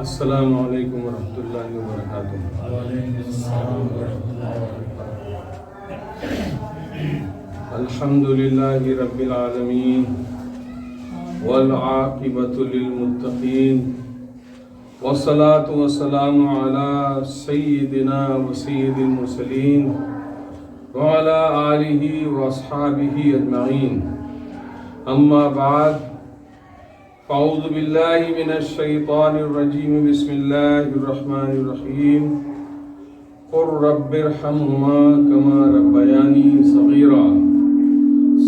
السلام علیکم ورحمۃ اللہ وبرکاتہ۔ وعلیکم السلام ورحمۃ اللہ وبرکاتہ۔ الحمد للہ رب العالمین والعاقبۃ للمتقین والصلاة والسلام علی سیدنا وسید المرسلین وعلی آلہ واصحابہ اجمعین، اما بعد، فاعوذ باللہ من الشیطان الرجیم، بسم اللہ الرحمن الرحیم، قل رب ارحمہما کما ربیانی صغیرا،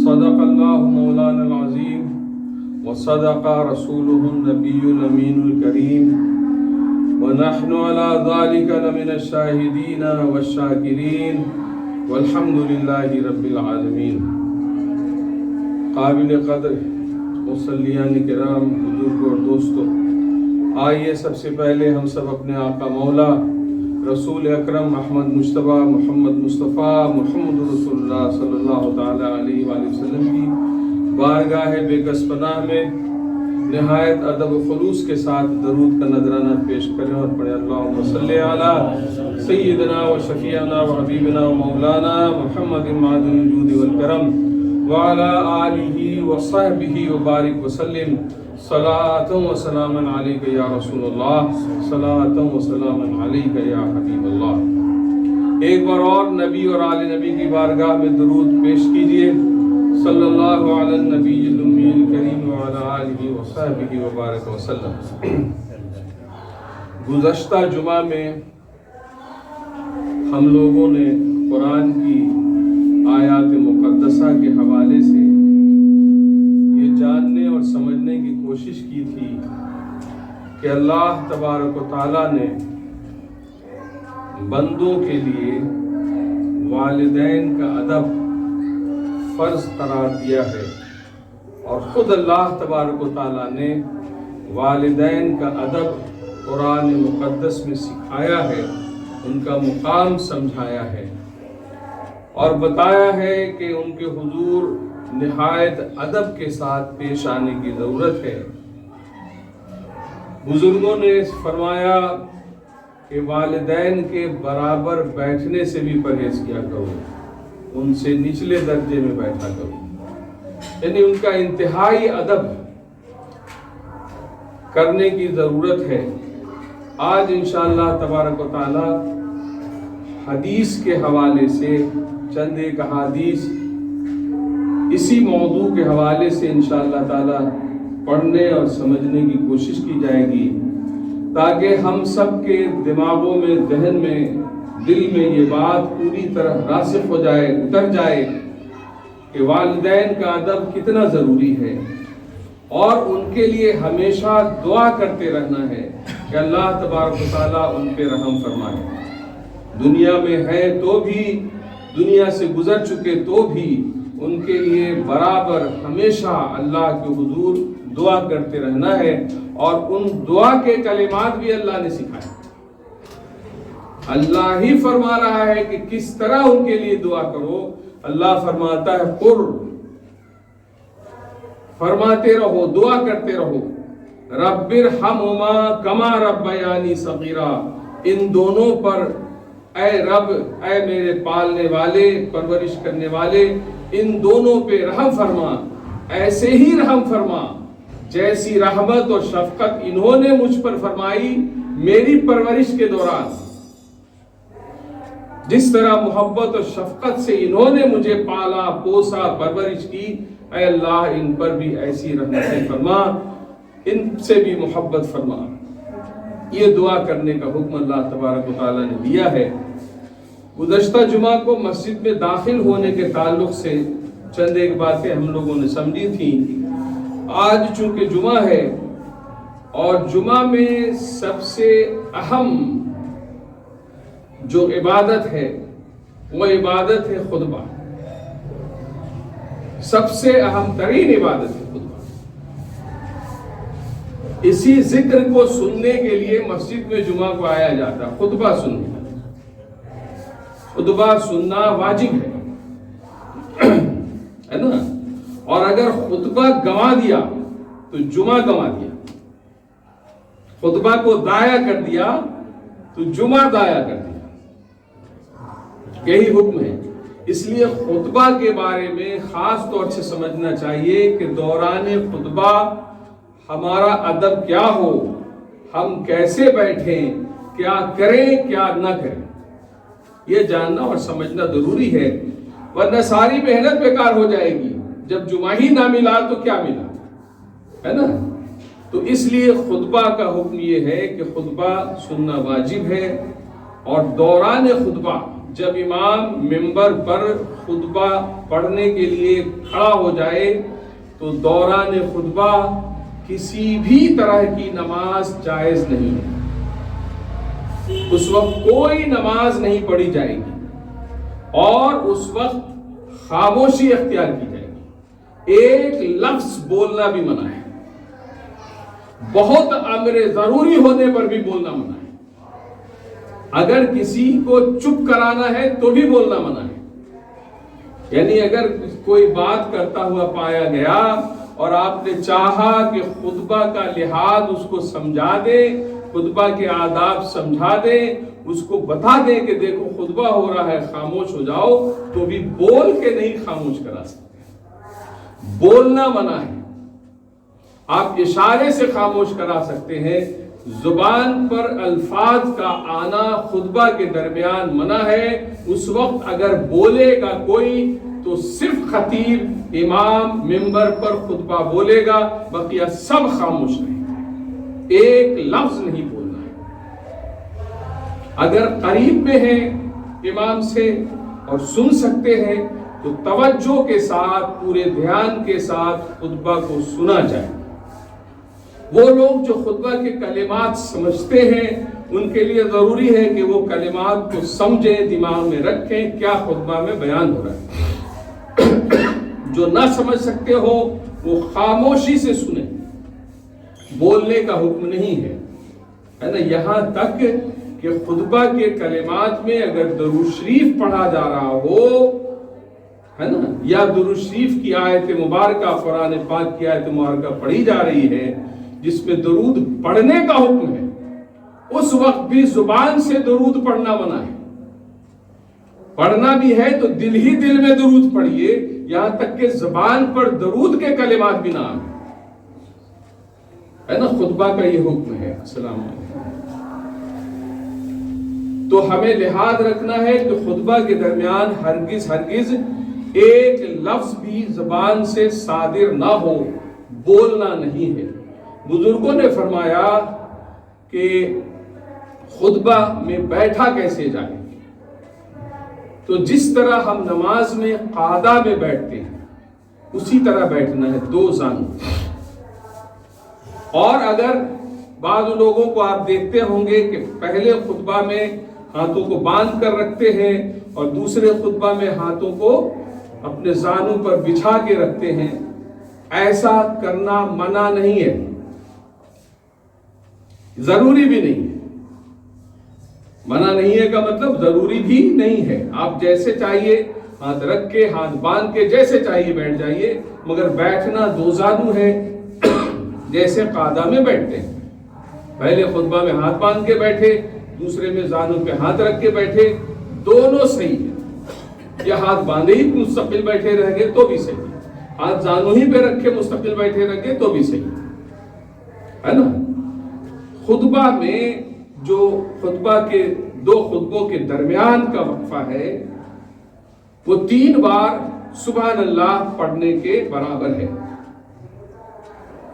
صدق اللہ مولانا العظیم وصدق رسولہ النبی الامین الکریم، ونحن علی ذلک لمن الشاہدین والشاکرین، والحمد للہ رب العالمین۔ قابل قدر مصلیان کرام، بزرگ اور دوستو، آئیے سب سے پہلے ہم سب اپنے آقا مولا رسول اکرم محمد مصطفیٰ محمد رسول اللہ صلی اللہ تعالی علیہ وآلہ وسلم کی بارگاہ بے کس پناہ میں نہایت ادب و خلوص کے ساتھ درود کا نذرانہ پیش کریں اور پڑھیں، اللہم صلی علی سیدنا و شفیعنا و حبیبنا و مولانا محمد معدن الجود والکرم وعلى آلہ وصحبہ وبارک وسلم، صلاۃ و سلاما علیک یا رسول اللہ، صلاۃ و سلاما علیک یا حبیب اللہ۔ ایک بار اور نبی اور آل نبی کی بارگاہ میں درود پیش کیجئے، صلی اللہ علی النبی الامی الکریم وعلی آلہ وصحبہ وبارک وسلم۔ گزشتہ جمعہ میں ہم لوگوں نے قرآن کی آیات مقدسہ کے حوالے سے یہ جاننے اور سمجھنے کی کوشش کی تھی کہ اللہ تبارک و تعالیٰ نے بندوں کے لیے والدین کا ادب فرض قرار دیا ہے، اور خود اللہ تبارک و تعالیٰ نے والدین کا ادب قرآن مقدس میں سکھایا ہے، ان کا مقام سمجھایا ہے، اور بتایا ہے کہ ان کے حضور نہایت ادب کے ساتھ پیش آنے کی ضرورت ہے۔ بزرگوں نے فرمایا کہ والدین کے برابر بیٹھنے سے بھی پرہیز کیا کرو، ان سے نچلے درجے میں بیٹھا کرو، یعنی ان کا انتہائی ادب کرنے کی ضرورت ہے۔ آج انشاءاللہ تبارک و تعالی حدیث کے حوالے سے چند ایک احادیث اسی موضوع کے حوالے سے انشاءاللہ تعالی پڑھنے اور سمجھنے کی کوشش کی جائے گی، تاکہ ہم سب کے دماغوں میں، ذہن میں، دل میں یہ بات پوری طرح راسخ ہو جائے، اتر جائے کہ والدین کا ادب کتنا ضروری ہے، اور ان کے لیے ہمیشہ دعا کرتے رہنا ہے کہ اللہ تبارک و تعالیٰ ان پہ رحم فرمائے۔ دنیا میں ہے تو بھی، دنیا سے گزر چکے تو بھی، ان کے لیے برابر ہمیشہ اللہ کے حضور دعا کرتے رہنا ہے، اور ان دعا کے کلمات بھی اللہ نے سکھائے۔ اللہ ہی فرما رہا ہے کہ کس طرح ان کے لیے دعا کرو۔ اللہ فرماتا ہے قر، فرماتے رہو، دعا کرتے رہو، رب ارحمہما کما ربیانی صغیرا، ان دونوں پر اے رب، اے میرے پالنے والے، پرورش کرنے والے، ان دونوں پہ رحم فرما، ایسے ہی رحم فرما جیسی رحمت اور شفقت انہوں نے مجھ پر فرمائی میری پرورش کے دوران، جس طرح محبت اور شفقت سے انہوں نے مجھے پالا، پوسا، پرورش کی، اے اللہ ان پر بھی ایسی رحمتیں فرما، ان سے بھی محبت فرما۔ یہ دعا کرنے کا حکم اللہ تبارک و تعالیٰ نے دیا ہے۔ گزشتہ جمعہ کو مسجد میں داخل ہونے کے تعلق سے چند ایک باتیں ہم لوگوں نے سمجھی تھیں۔ آج چونکہ جمعہ ہے، اور جمعہ میں سب سے اہم جو عبادت ہے وہ عبادت ہے خطبہ، سب سے اہم ترین عبادت ہے خطبہ۔ اسی ذکر کو سننے کے لیے مسجد میں جمعہ کو آیا جاتا ہے، خطبہ سننے۔ خطبہ سننا واجب ہے نا، اور اگر خطبہ گنوا دیا تو جمعہ گنوا دیا۔ خطبہ کو ضائع کر دیا تو جمعہ ضائع کر دیا. یہی حکم ہے. اس لیے خطبہ کے بارے میں خاص طور سے سمجھنا چاہیے کہ دوران خطبہ ہمارا ادب کیا ہو، ہم کیسے بیٹھیں، کیا کریں کیا نہ کریں، یہ جاننا اور سمجھنا ضروری ہے. ورنہ ساری محنت بیکار ہو جائے گی. جب جمعہ ہی نہ ملا تو کیا ملا، ہے نا. تو اس لیے خطبہ کا حکم یہ ہے کہ خطبہ سننا واجب ہے. اور دوران خطبہ جب امام منبر پر خطبہ پڑھنے کے لیے کھڑا ہو جائے تو دوران خطبہ کسی بھی طرح کی نماز جائز نہیں ہے. اس وقت کوئی نماز نہیں پڑھی جائے گی اور اس وقت خاموشی اختیار کی جائے گی. ایک لفظ بولنا بھی منع ہے. بہت امر ضروری ہونے پر بھی بولنا منع ہے. اگر کسی کو چپ کرانا ہے تو بھی بولنا منع ہے. یعنی اگر کوئی بات کرتا ہوا پایا گیا اور آپ نے چاہا کہ خطبہ کا لحاظ اس کو سمجھا دے، خطبہ کے آداب سمجھا دے، اس کو بتا دیں کہ دیکھو خطبہ ہو رہا ہے خاموش ہو جاؤ، تو بھی بول کے نہیں خاموش کرا سکتے. بولنا منع ہے. آپ اشارے سے خاموش کرا سکتے ہیں. زبان پر الفاظ کا آنا خطبہ کے درمیان منع ہے. اس وقت اگر بولے گا کوئی تو صرف خطیب امام منبر پر خطبہ بولے گا، بقیہ سب خاموش رہیں گے. ایک لفظ نہیں بولنا ہے. اگر قریب میں ہیں امام سے اور سن سکتے ہیں تو توجہ کے ساتھ پورے دھیان کے ساتھ خطبہ کو سنا جائے. وہ لوگ جو خطبہ کے کلمات سمجھتے ہیں ان کے لیے ضروری ہے کہ وہ کلمات کو سمجھیں، دماغ میں رکھیں کیا خطبہ میں بیان ہو رہا ہے. جو نہ سمجھ سکتے ہو وہ خاموشی سے سنیں. بولنے کا حکم نہیں ہے نا. یہاں تک کہ خطبہ کے کلمات میں اگر درود شریف پڑھا جا رہا ہو، ہے نا، یا درود شریف کی آیت مبارکہ قرآن پاک کی آیت مبارکہ پڑھی جا رہی ہے جس میں درود پڑھنے کا حکم ہے، اس وقت بھی زبان سے درود پڑھنا منع ہے. پڑھنا بھی ہے تو دل ہی دل میں درود پڑھیے، یہاں تک کہ زبان پر درود کے کلمات بھی نہ آئیں، ہے نا. خطبہ کا یہ حکم ہے. السلام علیکم. تو ہمیں لحاظ رکھنا ہے کہ خطبہ کے درمیان ہرگز ایک لفظ بھی زبان سے صادر نہ ہو، بولنا نہیں ہے. بزرگوں نے فرمایا کہ خطبہ میں بیٹھا کیسے جائے، تو جس طرح ہم نماز میں قعدہ میں بیٹھتے ہیں اسی طرح بیٹھنا ہے، 2 زانو. اور اگر بعض لوگوں کو آپ دیکھتے ہوں گے کہ پہلے خطبہ میں ہاتھوں کو باندھ کر رکھتے ہیں اور دوسرے خطبہ میں ہاتھوں کو اپنے زانوں پر بچھا کے رکھتے ہیں. ایسا کرنا منع نہیں ہے، ضروری بھی نہیں ہے. منع نہیں ہے کا مطلب ضروری بھی نہیں ہے. آپ جیسے چاہیے ہاتھ رکھ کے، ہاتھ باندھ کے جیسے چاہیے بیٹھ جائیے، مگر بیٹھنا 2 زانو ہے جیسے قعدہ میں بیٹھتے ہیں. پہلے خطبہ میں ہاتھ باندھ کے بیٹھے، دوسرے میں زانو پہ ہاتھ رکھ کے بیٹھے، دونوں صحیح ہے. یا ہاتھ باندھے ہی مستقل بیٹھے رہ گئے تو بھی صحیح، ہاتھ زانو ہی پہ رکھے مستقل بیٹھے رہ گئے تو بھی صحیح ہے نا. خطبہ میں جو خطبہ کے 2 خطبوں کے درمیان کا وقفہ ہے وہ 3 بار سبحان اللہ پڑھنے کے برابر ہے.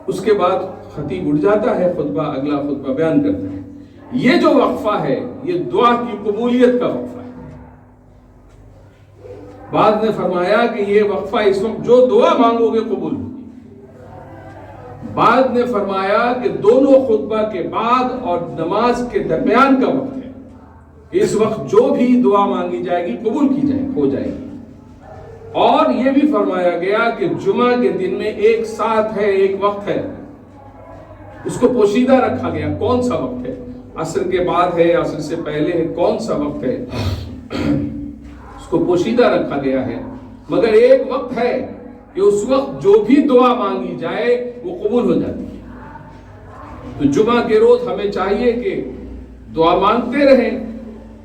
اس کے بعد خطیب اٹھ جاتا ہے، اگلا خطبہ بیان کرتا ہے. یہ جو وقفہ ہے یہ دعا کی قبولیت کا وقفہ ہے. بعض نے فرمایا کہ یہ وقفہ اس وقت جو دعا مانگو گے قبول ہوگی. بعض نے فرمایا کہ دونوں خطبہ کے بعد اور نماز کے درمیان کا وقت ہے، اس وقت جو بھی دعا مانگی جائے گی قبول کی جائے ہو جائے گی. اور یہ بھی فرمایا گیا کہ جمعہ کے دن میں ایک ساتھ ہے، ایک وقت ہے، اس کو پوشیدہ رکھا گیا. کون سا وقت ہے؟ عصر کے بعد ہے، عصر سے پہلے ہے، کون سا وقت ہے اس کو پوشیدہ رکھا گیا ہے. مگر ایک وقت ہے کہ اس وقت جو بھی دعا مانگی جائے وہ قبول ہو جاتی ہے. تو جمعہ کے روز ہمیں چاہیے کہ دعا مانگتے رہیں.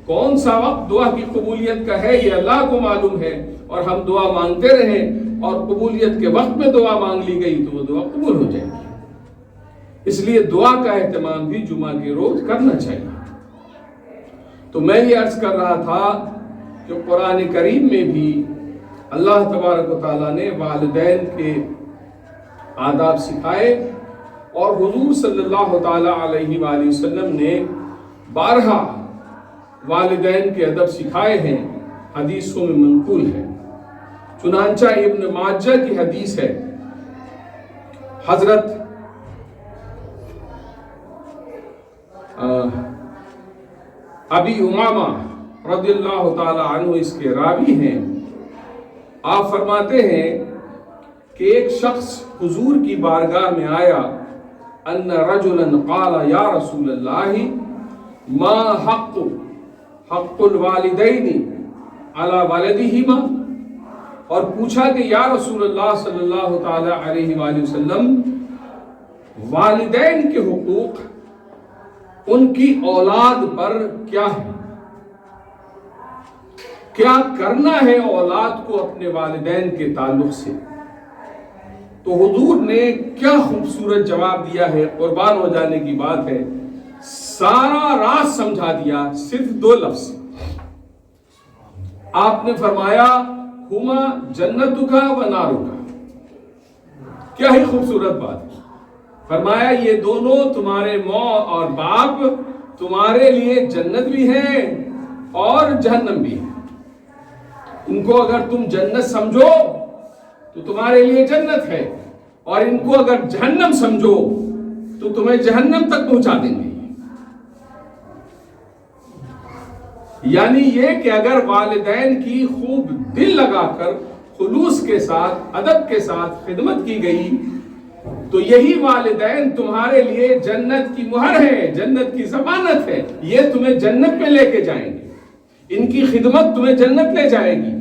کون سا وقت دعا کی قبولیت کا ہے یہ اللہ کو معلوم ہے، اور ہم دعا مانگتے رہیں اور قبولیت کے وقت میں دعا مانگ لی گئی تو وہ دعا قبول ہو جائے گی. اس لیے دعا کا اہتمام بھی جمعہ کے روز کرنا چاہیے. تو میں یہ عرض کر رہا تھا کہ قرآن کریم میں بھی اللہ تبارک و تعالیٰ نے والدین کے آداب سکھائے، اور حضور صلی اللہ تعالیٰ علیہ وآلہ وسلم نے 12 والدین کے ادب سکھائے ہیں، حدیثوں میں منقول ہے. چنانچہ ابن ماجہ کی حدیث ہے، حضرت ابی امامہ رضی اللہ تعالی عنہ اس کے راوی ہیں. آپ فرماتے ہیں کہ ایک شخص حضور کی بارگاہ میں آیا، ان رجلا قال یا رسول اللہ ما حق الوالدین علی ولدہما، اور پوچھا کہ یا رسول اللہ صلی اللہ تعالی علیہ وآلہ وسلم والدین کے حقوق ان کی اولاد پر کیا ہے، کیا کرنا ہے اولاد کو اپنے والدین کے تعلق سے. تو حضور نے کیا خوبصورت جواب دیا ہے، قربان ہو جانے کی بات ہے، سارا راز سمجھا دیا صرف 2 لفظ. آپ نے فرمایا ہما جنتک و نارک. کیا ہی خوبصورت بات ہے. فرمایا یہ دونوں تمہارے ماں اور باپ تمہارے لیے جنت بھی ہے اور جہنم بھی ہے. ان کو اگر تم جنت سمجھو تو تمہارے لیے جنت ہے، اور ان کو اگر جہنم سمجھو تو تمہیں جہنم تک پہنچا دیں گے. یعنی یہ کہ اگر والدین کی خوب دل لگا کر خلوص کے ساتھ ادب کے ساتھ خدمت کی گئی تو یہی والدین تمہارے لیے جنت کی مہر ہے، جنت کی ضمانت ہے. یہ تمہیں جنت میں لے کے جائیں گے، ان کی خدمت تمہیں جنت لے جائے گی.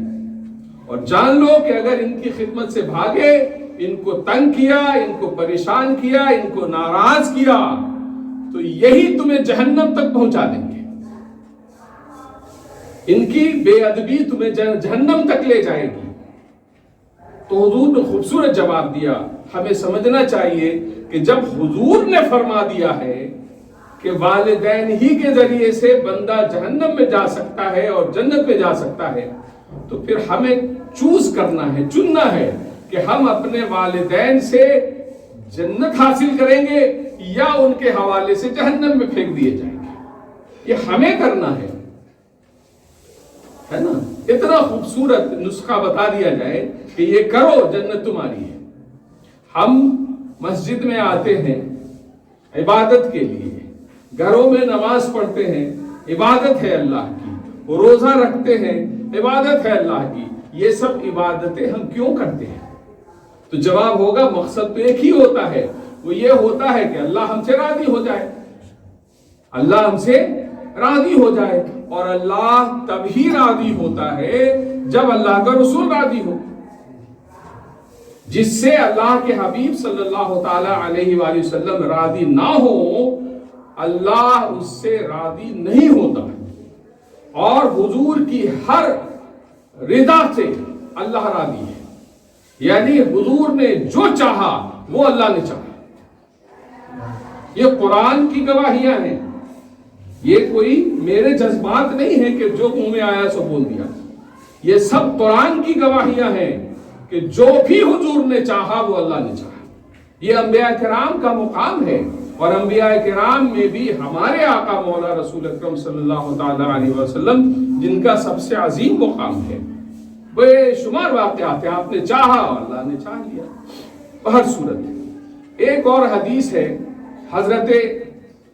اور جان لو کہ اگر ان کی خدمت سے بھاگے، ان کو تنگ کیا، ان کو پریشان کیا، ان کو ناراض کیا تو یہی تمہیں جہنم تک پہنچا دیں گے. ان کی بے ادبی تمہیں جہنم تک لے جائے گی. تو حضور نے خوبصورت جواب دیا. ہمیں سمجھنا چاہیے کہ جب حضور نے فرما دیا ہے کہ والدین ہی کے ذریعے سے بندہ جہنم میں جا سکتا ہے اور جنت میں جا سکتا ہے، تو پھر ہمیں چوز کرنا ہے، چننا ہے کہ ہم اپنے والدین سے جنت حاصل کریں گے یا ان کے حوالے سے جہنم میں پھینک دیے جائیں گے. یہ ہمیں کرنا ہے نا. اتنا خوبصورت نسخہ بتا دیا جائے کہ یہ کرو جنت تمہاری ہے. ہم مسجد میں آتے ہیں عبادت کے لیے، گھروں میں نماز پڑھتے ہیں، عبادت ہے اللہ کی، روزہ رکھتے ہیں، عبادت ہے اللہ کی. یہ سب عبادتیں ہم کیوں کرتے ہیں؟ تو جواب ہوگا مقصد تو ایک ہی ہوتا ہے، وہ یہ ہوتا ہے کہ اللہ ہم سے راضی ہو جائے، اللہ ہم سے راضی ہو جائے. اور اللہ تب ہی راضی ہوتا ہے جب اللہ کا رسول راضی ہو. جس سے اللہ کے حبیب صلی اللہ تعالی علیہ وآلہ وسلم راضی نہ ہو، اللہ اس سے راضی نہیں ہوتا. اور حضور کی ہر رضا سے اللہ راضی ہے. یعنی حضور نے جو چاہا وہ اللہ نے چاہا. یہ قرآن کی گواہیاں ہیں، یہ کوئی میرے جذبات نہیں ہیں کہ جو منہ میں آیا سو بول دیا. یہ سب قرآن کی گواہیاں ہیں کہ جو بھی حضور نے چاہا وہ اللہ نے چاہا. یہ انبیاء کرام کا مقام ہے، اور انبیاء کرام میں بھی ہمارے آقا مولا رسول اکرم صلی اللہ تعالی علیہ وسلم جن کا سب سے عظیم مقام ہے. بے شمار واقعات ہیں، آپ نے چاہا اللہ نے چاہ لیا. بہر صورت ایک اور حدیث ہے، حضرت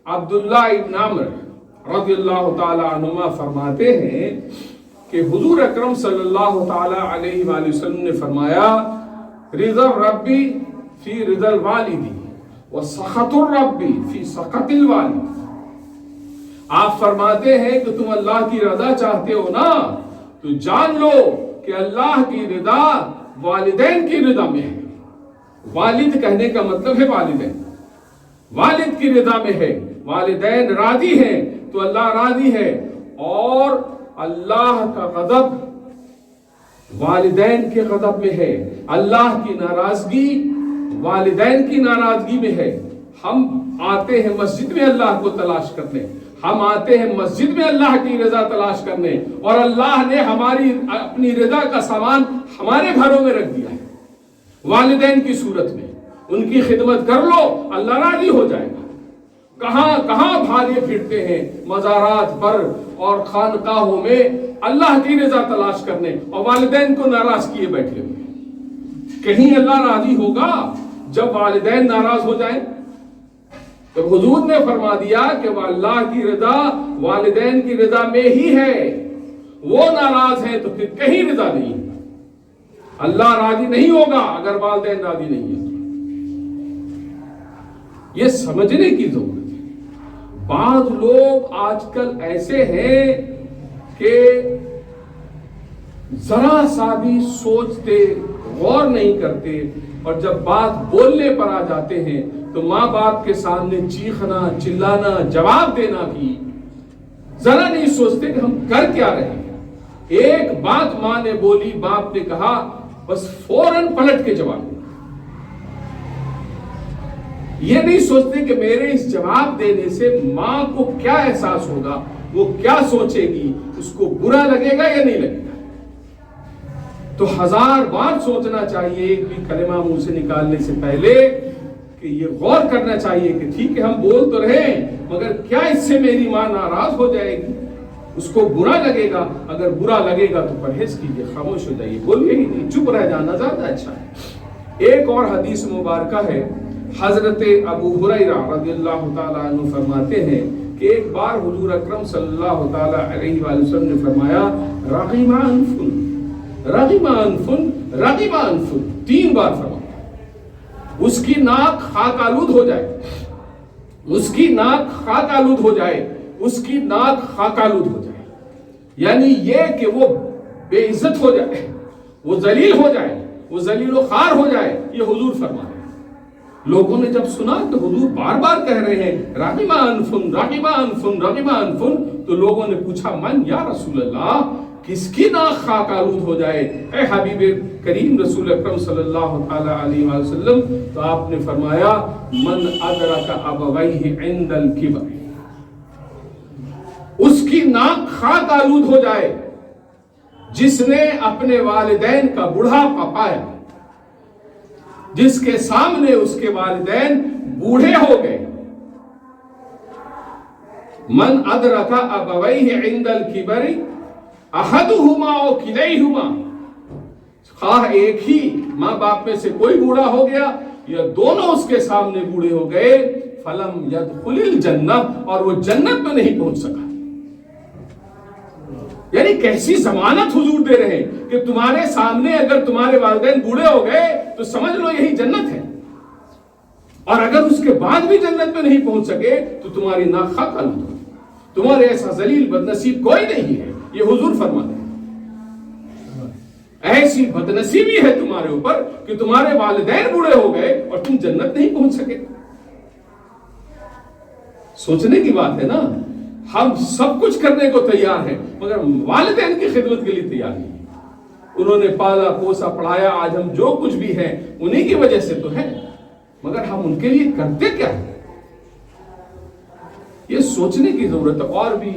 عبداللہ ابن عمر رضی اللہ تعالی عنہما فرماتے ہیں کہ حضور اکرم صلی اللہ تعالی علیہ وآلہ وسلم نے فرمایا رضا الربی فی رضا الوالدی وسخط الربی فی سخط الوالد. آپ فرماتے ہیں کہ تم اللہ کی رضا چاہتے ہو نا، تو جان لو کہ اللہ کی رضا والدین کی رضا میں ہے. والد کہنے کا مطلب ہے والدین. والد کی رضا میں ہے، والدین راضی ہیں تو اللہ راضی ہے، اور اللہ کا غضب والدین کے غضب میں ہے، اللہ کی ناراضگی والدین کی ناراضگی میں ہے۔ ہم آتے ہیں مسجد میں اللہ کو تلاش کرنے، ہم آتے ہیں مسجد میں اللہ کی رضا تلاش کرنے، اور اللہ نے ہماری اپنی رضا کا سامان ہمارے گھروں میں رکھ دیا ہے والدین کی صورت میں۔ ان کی خدمت کر لو، اللہ راضی ہو جائے گا۔ کہاں کہاں بھاگے پھرتے ہیں مزارات پر اور خانقاہوں میں اللہ کی رضا تلاش کرنے، اور والدین کو ناراض کیے بیٹھے ہوئے۔ کہیں اللہ راضی ہوگا جب والدین ناراض ہو جائیں؟ تو حضور نے فرما دیا کہ وہ اللہ کی رضا والدین کی رضا میں ہی ہے، وہ ناراض ہیں تو پھر کہیں رضا نہیں ہے۔ اللہ راضی نہیں ہوگا اگر والدین راضی نہیں ہیں۔ یہ سمجھنے کی ضرورت ہے۔ بعض لوگ آج کل ایسے ہیں کہ ذرا سا بھی سوچتے، غور نہیں کرتے، اور جب بات بولنے پر آ جاتے ہیں تو ماں باپ کے سامنے چیخنا، چلانا، جواب دینا بھی ذرا نہیں سوچتے کہ ہم کر کیا رہے ہیں۔ ایک بات ماں نے بولی، باپ نے کہا، بس فوراً پلٹ کے جواب دینا۔ یہ نہیں سوچتے کہ میرے اس جواب دینے سے ماں کو کیا احساس ہوگا، وہ کیا سوچے گی، اس کو برا لگے گا یا نہیں لگے گا۔ تو 1000 بار سوچنا چاہیے ایک بھی کلمہ منہ سے نکالنے سے پہلے، کہ یہ غور کرنا چاہیے کہ ٹھیک ہے ہم بول تو رہے ہیں، مگر کیا اس سے میری ماں ناراض ہو جائے گی، اس کو برا لگے گا؟ اگر برا لگے گا تو پرہیز کیجیے، خاموش ہو جائیے، بولیے ہی نہیں، چپ رہ جانا زیادہ اچھا ہے۔ ایک اور حدیث مبارکہ ہے، حضرت ابو ہریرہ رضی اللہ تعالیٰ عنہ فرماتے ہیں کہ ایک بار حضور اکرم صلی اللہ تعالیٰ علیہ وآلہ وسلم نے فرمایا، رغم انف رغم انف رغم انف، 3 بار فرمایا۔ اس کی ناک خاک آلود ہو جائے، اس کی ناک خاک آلود ہو جائے، اس کی ناک خاک آلود ہو جائے، یعنی یہ کہ وہ بے عزت ہو جائے، وہ ذلیل ہو جائے، وہ ذلیل و خوار ہو جائے، یہ حضور فرما رہے ہیں۔ لوگوں نے جب سنا کہ حضور بار بار کہہ رہے ہیں رغم انف رغم انف رغم انف، تو لوگوں نے پوچھا، من یا رسول اللہ، کس کی ناک خاک آلود ہو جائے اے حبیب کریم رسول اکرم صلی اللہ تعالی علیہ وآلہ وسلم؟ تو آپ نے فرمایا، من ادرک ابویہ عند الکبر، اس کی ناک خاک آلود ہو جائے جس نے اپنے والدین کا بڑھاپا پایا، جس کے سامنے اس کے والدین بوڑھے ہو گئے۔ من ادرک ابویہ عند الکبر احدہما او کلیہما، خواہ ایک ہی ماں باپ میں سے کوئی بوڑھا ہو گیا یا دونوں اس کے سامنے بوڑھے ہو گئے، فلم یدخل الجنہ، اور وہ جنت میں نہیں پہنچ سکا۔ یعنی کیسی ضمانت حضور دے رہے ہیں کہ تمہارے سامنے اگر تمہارے والدین بوڑھے ہو گئے تو سمجھ لو یہی جنت ہے، اور اگر اس کے بعد بھی جنت میں نہیں پہنچ سکے تو تمہاری ناک خاک آلود ہو، تمہارے ایسا ذلیل بدنصیب کوئی نہیں ہے، یہ حضور فرماتے ہیں۔ ایسی بدنصیبی ہے تمہارے اوپر کہ تمہارے والدین بوڑھے ہو گئے اور تم جنت نہیں پہنچ سکے۔ سوچنے کی بات ہے نا، ہم سب کچھ کرنے کو تیار ہیں مگر والدین کی خدمت کے لیے تیار نہیں۔ انہوں نے پالا پوسا پڑھایا، آج ہم جو کچھ بھی ہیں انہی کی وجہ سے تو ہے، مگر ہم ان کے لیے کرتے کیا ہیں؟ یہ سوچنے کی ضرورت ہے۔ اور بھی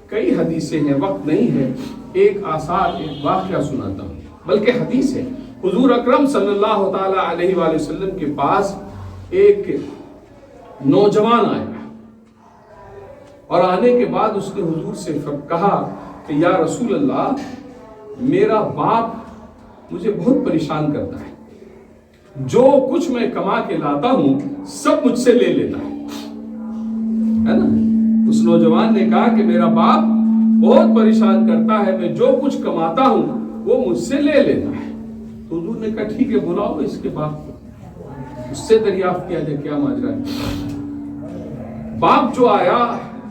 کئی حدیثیں ہیں، وقت نہیں ہے، ایک آثار ایک واقعہ سناتا ہوں، بلکہ حدیث ہے۔ حضور اکرم صلی اللہ تعالی علیہ وآلہ وسلم کے پاس ایک نوجوان آیا، اور آنے کے بعد اس نے حضور سے کہا کہ یا رسول اللہ، میرا باپ مجھے بہت پریشان کرتا ہے، جو کچھ میں کما کے لاتا ہوں سب مجھ سے لے لیتا ہے نا۔ اس نوجوان نے کہا کہ میرا باپ بہت پریشان کرتا ہے، میں جو کچھ کماتا ہوں وہ مجھ سے لے لیتا ہے۔ تو حضور نے کہا ٹھیک ہے، بلاؤ اس کے باپ کو، اس سے دریافت کیا جائے کیا ماجرا ہے۔ باپ جو آیا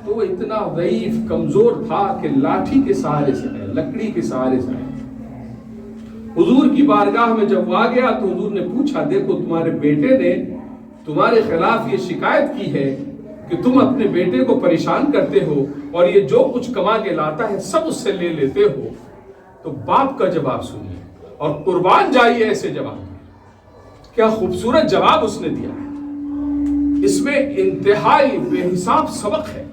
تو وہ اتنا ضعیف کمزور تھا کہ لاٹھی کے سہارے سے آیا، لکڑی کے سہارے سے آیا۔ حضور کی بارگاہ میں جب وہ آ گیا تو حضور نے پوچھا، دیکھو تمہارے بیٹے نے تمہارے خلاف یہ شکایت کی ہے کہ تم اپنے بیٹے کو پریشان کرتے ہو اور یہ جو کچھ کما کے لاتا ہے سب اس سے لے لیتے ہو، تو باپ کا جواب سنیے اور قربان جائیے ایسے جواب۔ کیا خوبصورت جواب اس نے دیا ہے، اس میں انتہائی بے حساب سبق ہے،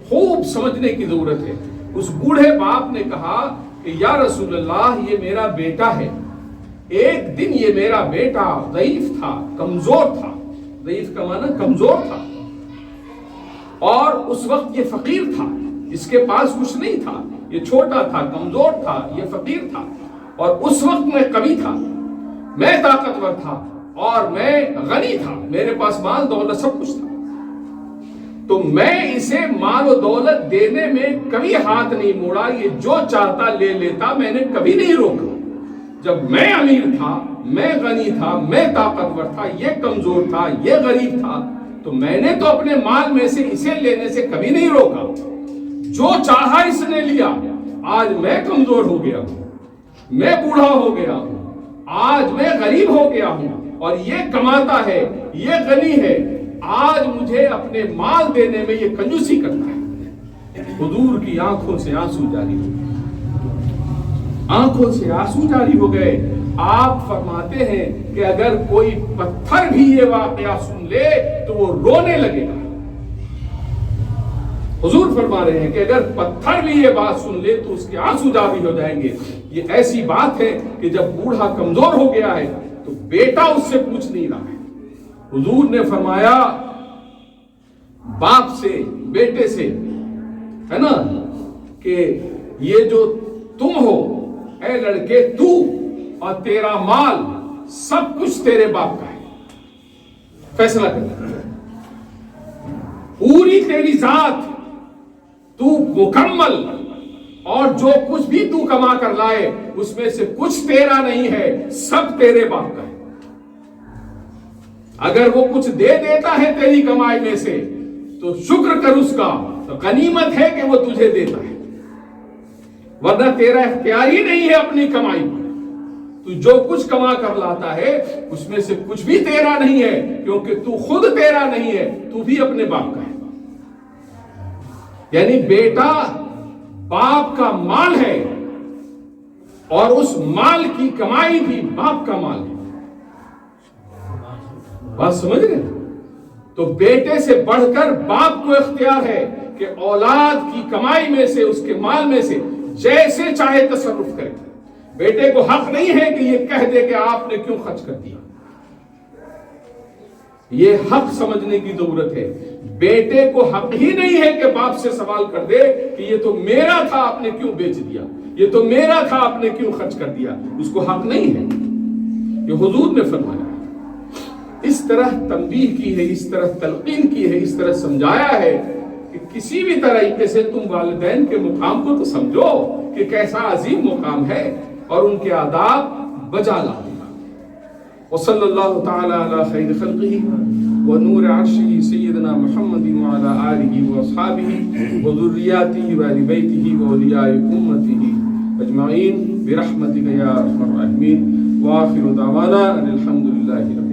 خوب سمجھنے کی ضرورت ہے۔ اس بوڑھے باپ نے کہا کہ یا رسول اللہ، یہ میرا بیٹا ہے، ایک دن یہ میرا بیٹا ضعیف تھا، کمزور تھا، ضعیف کا معنی کمزور تھا، اور اس وقت یہ فقیر تھا، اس کے پاس کچھ نہیں تھا، یہ چھوٹا تھا، کمزور تھا، یہ فقیر تھا، اور اس وقت میں قوی تھا، میں طاقتور تھا اور میں غنی تھا، میرے پاس مال دولت سب کچھ تھا، تو میں اسے مال و دولت دینے میں کبھی ہاتھ نہیں موڑا، یہ جو چاہتا لے لیتا، میں نے کبھی نہیں روکا۔ جب میں امیر تھا، میں غنی تھا، میں طاقتور تھا، یہ کمزور تھا، یہ غریب تھا، تو میں نے تو اپنے مال میں سے اسے لینے سے کبھی نہیں روکا، جو چاہا اس نے لیا۔ آج میں کمزور ہو گیا ہوں، میں بوڑھا ہو گیا ہوں، آج میں غریب ہو گیا ہوں، اور یہ کماتا ہے، یہ غنی ہے، آج مجھے اپنے مال دینے میں یہ کنجوسی کرتا ہے۔ حضور کی آنکھوں سے آنسو جاری ہو گئے، آنکھوں سے آنسو جاری ہو گئے۔ آپ فرماتے ہیں کہ اگر کوئی پتھر بھی یہ واقعہ سن لے تو وہ رونے لگے گا۔ حضور فرما رہے ہیں کہ اگر پتھر بھی یہ بات سن لے تو اس کے آنسو جاری ہو جائیں گے۔ یہ ایسی بات ہے کہ جب بوڑھا کمزور ہو گیا ہے تو بیٹا اس سے پوچھ نہیں رہا ہے۔ حضور نے فرمایا باپ سے، بیٹے سے، ہے نا، کہ یہ جو تم ہو اے لڑکے، تو اور تیرا مال سب کچھ تیرے باپ کا ہے، فیصلہ کرنا، پوری تیری ذات، تو مکمل، اور جو کچھ بھی تو کما کر لائے اس میں سے کچھ تیرا نہیں ہے، سب تیرے باپ کا ہے۔ اگر وہ کچھ دے دیتا ہے تیری کمائی میں سے تو شکر کر اس کا، تو غنیمت ہے کہ وہ تجھے دیتا ہے، ورنہ تیرا اختیار ہی نہیں ہے اپنی کمائی پر۔ تو جو کچھ کما کر لاتا ہے اس میں سے کچھ بھی تیرا نہیں ہے، کیونکہ تو خود تیرا نہیں ہے، تو بھی اپنے باپ کا ہے۔ یعنی بیٹا باپ کا مال ہے، اور اس مال کی کمائی بھی باپ کا مال ہے۔ بات سمجھ گئے؟ تو بیٹے سے بڑھ کر باپ کو اختیار ہے کہ اولاد کی کمائی میں سے، اس کے مال میں سے جیسے چاہے تصرف کرے۔ بیٹے کو حق نہیں ہے کہ یہ کہہ دے کہ آپ نے کیوں خرچ کر دیا۔ یہ حق سمجھنے کی ضرورت ہے۔ بیٹے کو حق ہی نہیں ہے کہ باپ سے سوال کر دے کہ یہ تو میرا تھا، آپ نے کیوں بیچ دیا، یہ تو میرا تھا، آپ نے کیوں خرچ کر دیا۔ اس کو حق نہیں ہے۔ یہ حضور نے فرمایا، اس طرح تنبیہ کی ہے، اس طرح تلقین کی ہے، اس طرح سمجھایا ہے کہ کسی بھی طریقے سے تم والدین کے مقام کو تو سمجھو کہ کیسا عظیم مقام ہے، اور ان کے آداب بجا لاؤ۔ وصلی اللہ تعالی علی خیر خلقہ ونور عرشہ سیدنا محمد وعلی آلہ واصحابہ وذریاتہ وآل بیتہ واولیاء امتہ اجمعین برحمتک یا ارحم الراحمین، وآخر دعوانا ان الحمد للہ رب